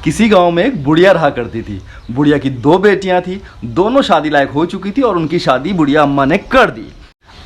किसी गांव में एक बुढ़िया रहा करती थी। बुढ़िया की 2 बेटियां थी, दोनों शादी लायक हो चुकी थी और उनकी शादी बुढ़िया अम्मा ने कर दी।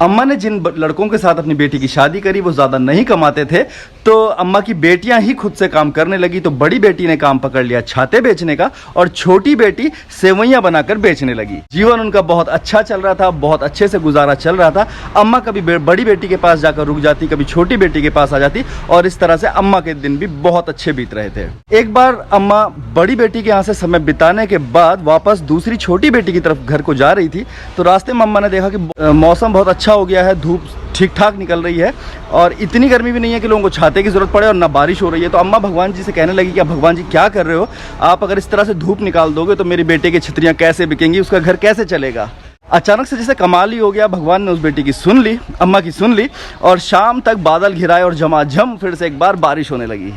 अम्मा ने जिन लड़कों के साथ अपनी बेटी की शादी करी वो ज़्यादा नहीं कमाते थे, तो अम्मा की बेटियां ही खुद से काम करने लगी। तो बड़ी बेटी ने काम पकड़ लिया छाते बेचने का और छोटी बेटी सेवइयां बनाकर बेचने लगी। जीवन उनका बहुत अच्छा चल रहा था, बहुत अच्छे से गुजारा चल रहा था। अम्मा कभी बड़ी बेटी के पास जाकर रुक जाती, कभी छोटी बेटी के पास आ जाती और इस तरह से अम्मा के दिन भी बहुत अच्छे बीत रहे थे। एक बार अम्मा बड़ी बेटी के यहाँ से समय बिताने के बाद वापस दूसरी छोटी बेटी की तरफ घर को जा रही थी, तो रास्ते में अम्मा ने देखा कि मौसम बहुत अच्छा हो गया है, धूप ठीक ठाक निकल रही है और इतनी गर्मी भी नहीं है कि लोगों को छाते की ज़रूरत पड़े और ना बारिश हो रही है। तो अम्मा भगवान जी से कहने लगी कि भगवान जी क्या कर रहे हो, आप अगर इस तरह से धूप निकाल दोगे तो मेरी बेटे की छतरियाँ कैसे बिकेंगी, उसका घर कैसे चलेगा। अचानक से जैसे कमाल ही हो गया, भगवान ने उस बेटी की सुन ली, अम्मा की सुन ली और शाम तक बादल घिराए और झमाझम फिर से एक बार बारिश होने लगी।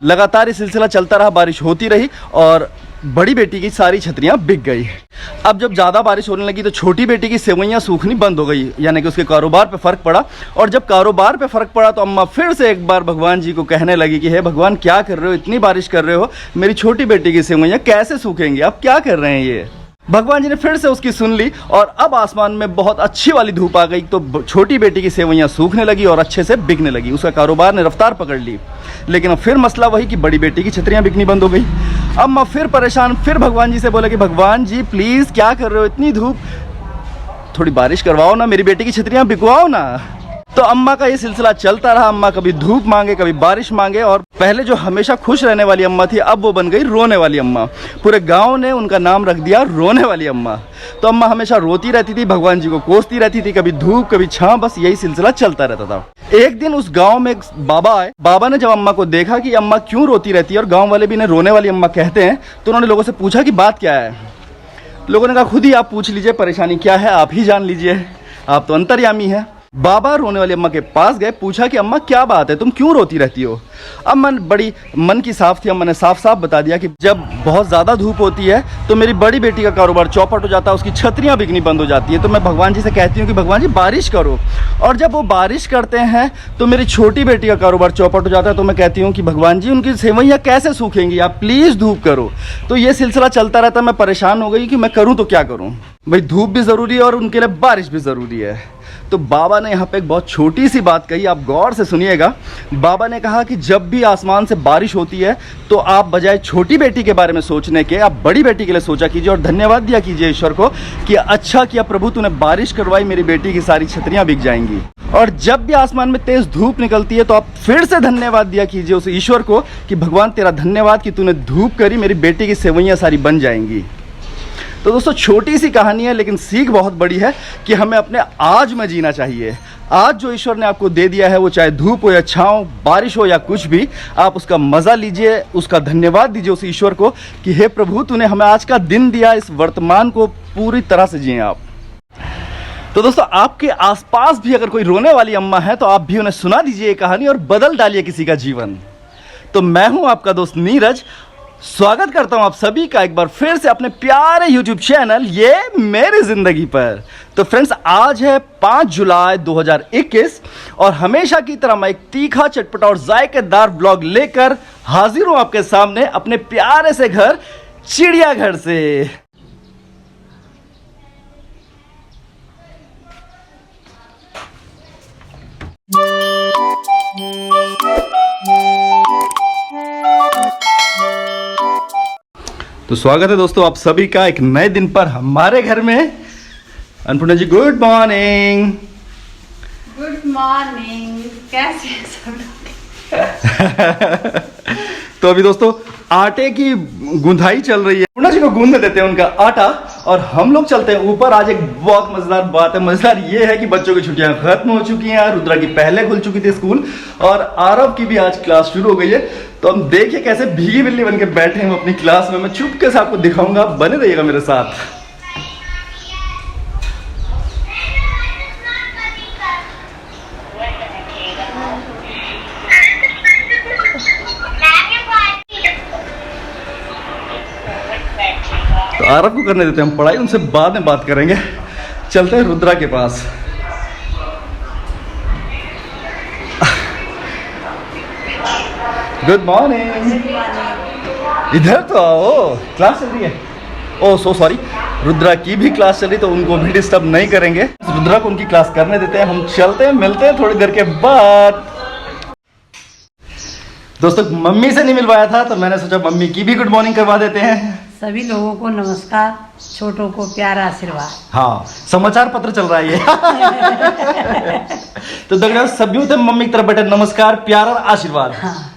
लगातार ये सिलसिला चलता रहा, बारिश होती रही और बड़ी बेटी की सारी छतरियाँ बिक गई। अब जब ज़्यादा बारिश होने लगी तो छोटी बेटी की सेवइयाँ सूखनी बंद हो गई, यानी कि उसके कारोबार पे फ़र्क पड़ा। और जब कारोबार पे फ़र्क पड़ा तो अम्मा फिर से एक बार भगवान जी को कहने लगी कि हे भगवान क्या कर रहे हो, इतनी बारिश कर रहे हो, मेरी छोटी बेटी की सेवइयाँ कैसे सूखेंगी, आप क्या कर रहे हैं ये। भगवान जी ने फिर से उसकी सुन ली और अब आसमान में बहुत अच्छी वाली धूप आ गई, तो छोटी बेटी की सेवइयाँ सूखने लगी और अच्छे से बिकने लगी, उसका कारोबार ने रफ्तार पकड़ ली। लेकिन अब फिर मसला वही कि बड़ी बेटी की छतरियाँ बिकनी बंद हो गई। अम्मा फिर परेशान, फिर भगवान जी से बोले कि भगवान जी प्लीज़ क्या कर रहे हो, इतनी धूप, थोड़ी बारिश करवाओ ना, मेरी बेटी की छतरियाँ बिकवाओ ना। तो अम्मा का ये सिलसिला चलता रहा, अम्मा कभी धूप मांगे कभी बारिश मांगे और पहले जो हमेशा खुश रहने वाली अम्मा थी अब वो बन गई रोने वाली अम्मा। पूरे गांव ने उनका नाम रख दिया रोने वाली अम्मा। तो अम्मा हमेशा रोती रहती थी, भगवान जी को कोसती रहती थी, कभी धूप कभी छां, बस यही सिलसिला चलता रहता था। एक दिन उस गाँव में एक बाबा आए। बाबा ने जब अम्मा को देखा कि अम्मा क्यों रोती रहती है और गाँव वाले भी इन्हें रोने वाली अम्मा कहते हैं, तो उन्होंने लोगों से पूछा कि बात क्या है। लोगों ने कहा खुद ही आप पूछ लीजिए, परेशानी क्या है आप ही जान लीजिए, आप तो अंतर्यामी है। बाबा रोने वाली अम्मा के पास गए, पूछा कि अम्मा क्या बात है, तुम क्यों रोती रहती हो। अम्मा बड़ी मन की साफ थी, अम्मा ने साफ साफ बता दिया कि जब बहुत ज़्यादा धूप होती है तो मेरी बड़ी बेटी का कारोबार चौपट हो जाता है, उसकी छतरियाँ बिकनी बंद हो जाती है, तो मैं भगवान जी से कहती हूँ कि भगवान जी बारिश करो। और जब वो बारिश करते हैं तो मेरी छोटी बेटी का कारोबार चौपट हो जाता है, तो मैं कहती हूँ कि भगवान जी उनकी सेवइयाँ कैसे सूखेंगी, आप प्लीज़ धूप करो। तो ये सिलसिला चलता रहता है। मैं परेशान हो गई कि मैं करूँ तो क्या करूँ, भाई धूप भी ज़रूरी है और उनके लिए बारिश भी ज़रूरी है। तो बाबा ने यहाँ पे एक बहुत छोटी सी बात कही, आप गौर से सुनिएगा। बाबा ने कहा कि जब भी आसमान से बारिश होती है तो आप बजाय छोटी बेटी के बारे में सोचने के आप बड़ी बेटी के लिए सोचा कीजिए और धन्यवाद दिया कीजिए ईश्वर को कि अच्छा किया प्रभु तूने बारिश करवाई, मेरी बेटी की सारी छतरियाँ बिक जाएंगी। और जब भी आसमान में तेज धूप निकलती है तो आप फिर से धन्यवाद दिया कीजिए उस ईश्वर को कि भगवान तेरा धन्यवाद कि तूने धूप करी, मेरी बेटी की सेवइयाँ सारी बन जाएंगी। तो दोस्तों छोटी सी कहानी है लेकिन सीख बहुत बड़ी है कि हमें अपने आज में जीना चाहिए। आज जो ईश्वर ने आपको दे दिया है वो चाहे धूप हो या छाँव, बारिश हो या कुछ भी, आप उसका मज़ा लीजिए, उसका धन्यवाद दीजिए उस ईश्वर को कि हे प्रभु तूने हमें आज का दिन दिया, इस वर्तमान को पूरी तरह से जिए आप। तो दोस्तों आपके आसपास भी अगर कोई रोने वाली अम्मा है तो आप भी उन्हें सुना दीजिए ये कहानी और बदल डालिए किसी का जीवन। तो मैं हूँ आपका दोस्त नीरज, स्वागत करता हूं आप सभी का एक बार फिर से अपने प्यारे YouTube चैनल ये मेरी जिंदगी पर। तो फ्रेंड्स आज है 5 जुलाई 2021 और हमेशा की तरह मैं एक तीखा चटपटा और जायकेदार व्लॉग लेकर हाजिर हूं आपके सामने अपने प्यारे से घर चिड़ियाघर से। तो स्वागत है दोस्तों आप सभी का एक नए दिन पर हमारे घर में। अन्नपूर्णा जी गुड मॉर्निंग। गुड मॉर्निंग, कैसे हैं सब लोग? तो अभी दोस्तों आटे की गुंदाई चल रही है, पूर्णा जी को गूंदने देते हैं उनका आटा और हम लोग चलते हैं ऊपर। आज एक बहुत मजेदार बात है, मजेदार ये है कि बच्चों की छुट्टियां खत्म हो चुकी हैं, रुद्रा की पहले खुल चुकी थी स्कूल और आरव की भी आज क्लास शुरू हो गई है। तो हम देखिए कैसे भीगी बिल्ली बन के बैठे हैं अपनी क्लास में। मैं चुपके से आपको दिखाऊंगा, बने रहिएगा मेरे साथ। तो आरव को करने देते हैं हम पढ़ाई, उनसे बाद में बात करेंगे। चलते हैं रुद्रा के पास। Good morning. इधर तो आओ, क्लास चल रही है। ओह सो सॉरी, रुद्रा की भी क्लास चल रही, तो उनको भी डिस्टर्ब नहीं करेंगे। रुद्रा को उनकी क्लास करने देते हैं, हम चलते हैं, मिलते हैं थोड़ी देर के बाद। दोस्तों मम्मी से नहीं मिलवाया था, तो मैंने सोचा मम्मी की भी गुड मॉर्निंग करवा देते हैं। सभी लोगों को नमस्कार, छोटों को प्यारा आशीर्वाद। हाँ, समाचार पत्र चल रहा है ये। तो देखो सभी थे मम्मी की तरफ बैठे, नमस्कार, प्यार और आशीर्वाद।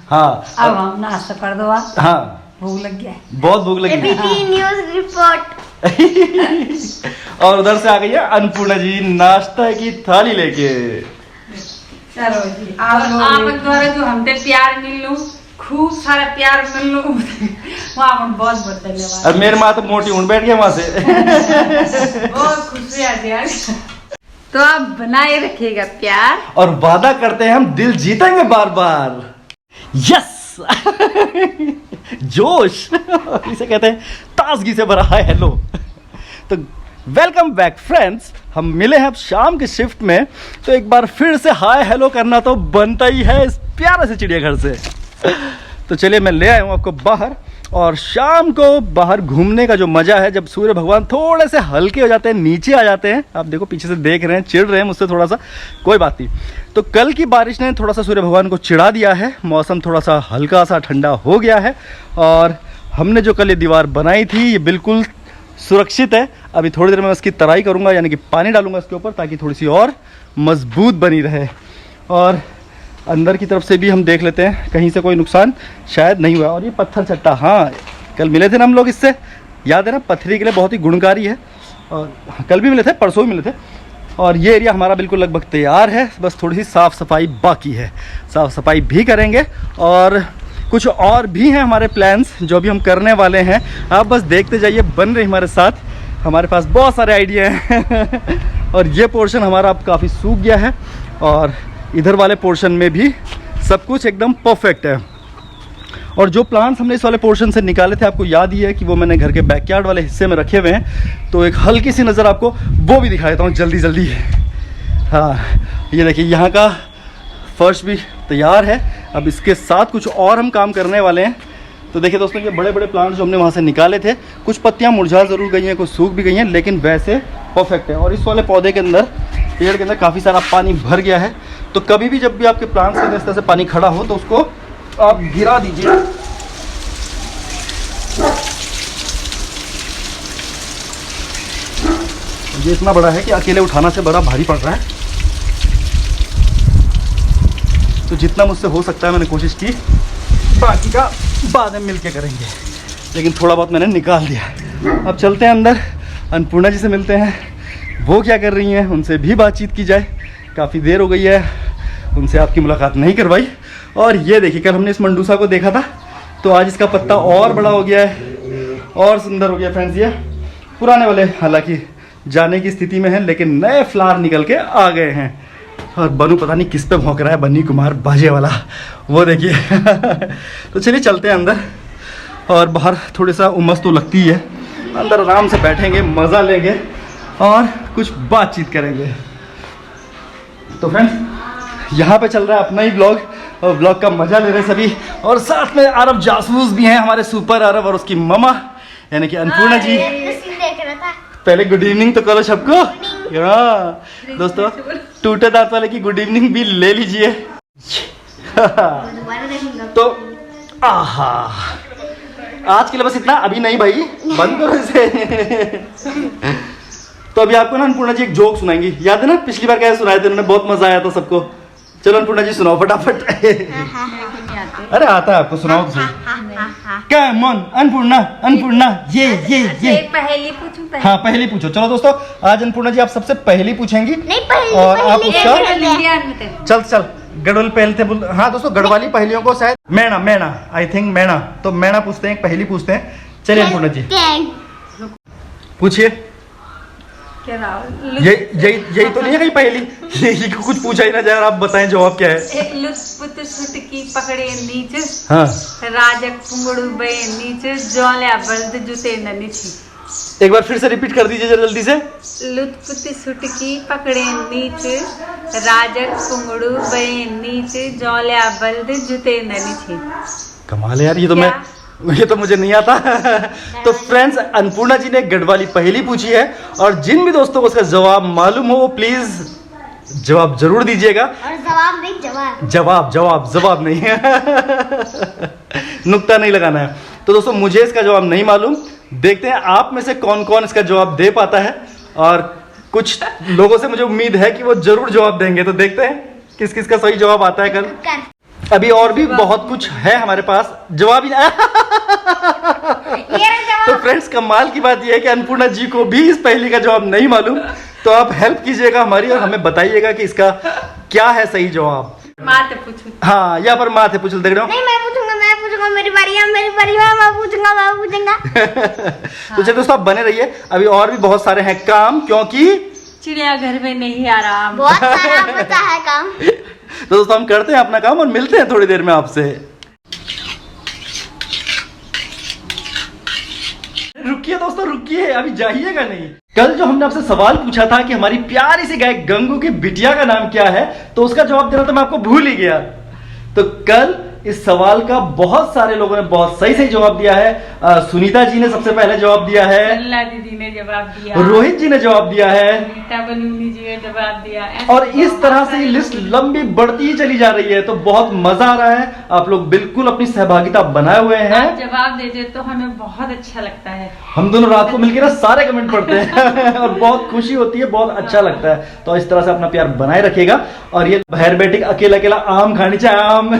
हाँ अब हम नाश्ता कर दो आप, हाँ, भूख लग गया है। बहुत भूख लगी है। News report. और उधर से आ गई है अन्नपूर्णा जी नाश्ता की थाली लेके। चलो जी, आप द्वारा जो हमसे प्यार मिल लूं, खूब सारा प्यार मिल लूं, वहाँ बहुत बहुत धन्यवाद। और मेरे माँ तो मोटी ऊँट बैठ गया वहां से। बहुत खुशी आती है। तो आप बनाए रखिएगा प्यार, और वादा करते हैं हम दिल जीतेंगे बार बार। यस। जोश इसे कहते हैं, ताजगी से भरा है। हेलो, तो वेलकम बैक फ्रेंड्स। हम मिले हैं अब शाम के शिफ्ट में, तो एक बार फिर से हाय हेलो करना तो बनता ही है इस प्यारे से चिड़ियाघर से। तो चलिए मैं ले आया हूँ आपको बाहर, और शाम को बाहर घूमने का जो मज़ा है, जब सूर्य भगवान थोड़े से हल्के हो जाते हैं, नीचे आ जाते हैं। आप देखो पीछे से देख रहे हैं, चिढ़ रहे हैं मुझसे थोड़ा सा, कोई बात नहीं। तो कल की बारिश ने थोड़ा सा सूर्य भगवान को चिढ़ा दिया है, मौसम थोड़ा सा हल्का सा ठंडा हो गया है, और हमने जो कल ये दीवार बनाई थी ये बिल्कुल सुरक्षित है। अभी थोड़ी देर में उसकी तराई करूँगा, यानी कि पानी डालूंगा इसके ऊपर, ताकि थोड़ी सी और मजबूत बनी रहे। और अंदर की तरफ से भी हम देख लेते हैं, कहीं से कोई नुकसान शायद नहीं हुआ। और ये पत्थर चट्टा, हाँ कल मिले थे ना हम लोग इससे, याद है ना, पत्थरी के लिए बहुत ही गुणकारी है। और कल भी मिले थे, परसों भी मिले थे। और ये एरिया हमारा बिल्कुल लगभग तैयार है, बस थोड़ी सी साफ़ सफाई बाकी है। साफ़ सफाई भी करेंगे, और कुछ और भी हैं हमारे प्लान्स जो भी हम करने वाले हैं। आप बस देखते जाइए, बन रहे हमारे साथ। हमारे पास बहुत सारे आइडिया हैं। और ये पोर्शन हमारा अब काफ़ी सूख गया है, और इधर वाले पोर्शन में भी सब कुछ एकदम परफेक्ट है। और जो प्लांट्स हमने इस वाले पोर्शन से निकाले थे, आपको याद ही है कि वो मैंने घर के बैकयार्ड वाले हिस्से में रखे हुए हैं। तो एक हल्की सी नज़र आपको वो भी दिखा देता हूँ जल्दी जल्दी। हाँ, ये देखिए यहाँ का फर्श भी तैयार है। अब इसके साथ कुछ और हम काम करने वाले हैं। तो देखिए दोस्तों, ये बड़े बड़े प्लांट्स जो हमने वहाँ से निकाले थे, कुछ पत्तियाँ मुरझा ज़रूर गई हैं, कुछ सूख भी गई हैं, लेकिन वैसे परफेक्ट है। और इस वाले पौधे के अंदर, पेड़ के अंदर काफ़ी सारा पानी भर गया है। तो कभी भी जब भी आपके प्लांट्स के अंदर इस तरह से पानी खड़ा हो, तो उसको आप गिरा दीजिए। ये इतना बड़ा है कि अकेले उठाना से बड़ा भारी पड़ रहा है। तो जितना मुझसे हो सकता है मैंने कोशिश की, बाकी का बाद में मिल के करेंगे, लेकिन थोड़ा बहुत मैंने निकाल दिया। अब चलते हैं अंदर, अन्नपूर्णा जी से मिलते हैं, वो क्या कर रही हैं, उनसे भी बातचीत की जाए। काफ़ी देर हो गई है, उनसे आपकी मुलाकात नहीं करवाई। और ये देखिए, कल हमने इस मंडूसा को देखा था, तो आज इसका पत्ता और बड़ा हो गया है, और सुंदर हो गया फ्रेंड्स। ये पुराने वाले हालांकि जाने की स्थिति में है, लेकिन नए फ्लावर निकल के आ गए हैं। और बनू पता नहीं किस पे भौंक रहा है, बन्नी कुमार बाजे वाला, वो देखिए। तो चलिए चलते हैं अंदर, और बाहर थोड़ी सा उमस तो लगती है, अंदर आराम से बैठेंगे, मज़ा लेंगे और कुछ बातचीत करेंगे। तो फ्रेंड्स, यहाँ पे चल रहा है अपना ही ब्लॉग, और ब्लॉग का मज़ा ले रहे हैं सभी। और साथ में अरब जासूस भी हैं, हमारे सुपर अरब और उसकी ममा यानी कि अन्नपूर्णा जी। पहले गुड इवनिंग तो करो सबको। हाँ दोस्तों, टूटे दांत वाले की गुड इवनिंग भी ले लीजिए। तो आहा, आज के लिए बस इतना, अभी नहीं भाई, बंद करो इसे। तो अभी आपको ना अन्नपूर्णा जी एक जोक सुनाएंगी, याद है ना पिछली बार कैसे सुनाए थे उन्होंने, बहुत मजा आया था सबको। चलो अन्नपूर्णा जी सुनाओ फटाफट। अरे आता है आपको, सुनाओ तो सही। कम ऑन अन्नपूर्णा, अन्नपूर्णा ये पहली पूछूं? हाँ पहली पूछो। चलो दोस्तों, आज अन्नपूर्णा जी आप सबसे पहली पूछेंगी, नहीं और आप उसका चल गढ़वाली पहले थे बोल। हाँ दोस्तों, गढ़वाली पहलियों को शायद मैना आई थिंक मैना, तो मैना पूछते हैं, पहली पूछते हैं। चलिए अन्नपूर्णा जी पूछिए। यही तो नहीं है कहीं पहली, यही कुछ पूछा ही ना जाए, आप बताएं जवाब क्या है। लुत्पुत सुटकी पकड़े नीचे, हाँ राजक पुंगड़ू बे नीचे, जोले बल्द जुते नीचे। एक बार फिर से रिपीट कर दीजिए जरा जल्दी से। लुत्पुत सुटकी पकड़े नीचे, राजक पुंगड़ू बे नीचे, जोले बल्द जुते नीचे। कमाल है यार, ये तो मैं ये तो मुझे नहीं आता। तो फ्रेंड्स, अन्नपूर्णा जी ने गढ़वाली पहेली पूछी है और जिन भी दोस्तों को उसका जवाब मालूम हो वो प्लीज जवाब जरूर दीजिएगा। और जवाब नहीं, जवाब। जवाब नहीं नुक्ता नहीं लगाना है। तो दोस्तों मुझे इसका जवाब नहीं मालूम, देखते हैं आप में से कौन कौन इसका जवाब दे पाता है और कुछ लोगों से मुझे उम्मीद है कि वो जरूर जवाब देंगे। तो देखते हैं किस किस का सही जवाब आता है कल। अभी और भी बहुत कुछ है हमारे पास, जवाब ही तो फ्रेंड्स कमाल की बात यह है कि अन्नपूर्णा जी को भी इस पहेली का जवाब नहीं मालूम। तो आप हेल्प कीजिएगा हमारी और हमें बताइएगा कि इसका क्या है सही जवाब। माते पूछू। हाँ, यहाँ पर माँ थे पूछ देख रहे हो। नहीं, मैं पूछूंगा, मेरी बारी है, मैं पूछूंगा। तो चलिए दोस्तों आप बने रहिए, अभी और भी बहुत सारे हैं काम, क्योंकि चिड़ियाघर में नहीं आराम। बहुत सारा पता है काम। तो दोस्तों हम करते हैं अपना काम और मिलते हैं थोड़ी देर में आपसे। रुकिए दोस्तों रुकिए, अभी जाइएगा नहीं। कल जो हमने आपसे सवाल पूछा था कि हमारी प्यारी सी गाय गंगू की बिटिया का नाम क्या है, तो उसका जवाब देना तो मैं आपको भूल ही गया। तो कल इस सवाल का बहुत सारे लोगों ने बहुत सही सही जवाब दिया है। सुनीता जी ने सबसे पहले जवाब दिया है, अल्लाह दीदी ने जवाब दिया, रोहित जी ने जवाब दिया है, नीता बनूनी जी ने जवाब दिया। और इस तरह से लिस्ट लंबी बढ़ती ही चली जा रही है। तो बहुत मजा आ रहा है, आप लोग बिल्कुल अपनी सहभागिता बनाए हुए हैं। आप जवाब देते तो हमें बहुत अच्छा लगता है। हम दोनों रात को मिलकर ना सारे कमेंट पढ़ते हैं और बहुत खुशी होती है, बहुत अच्छा लगता है। तो इस तरह से अपना प्यार बनाए रखिएगा। और ये बहर बेटी अकेला अकेला आम खानी चाहे आम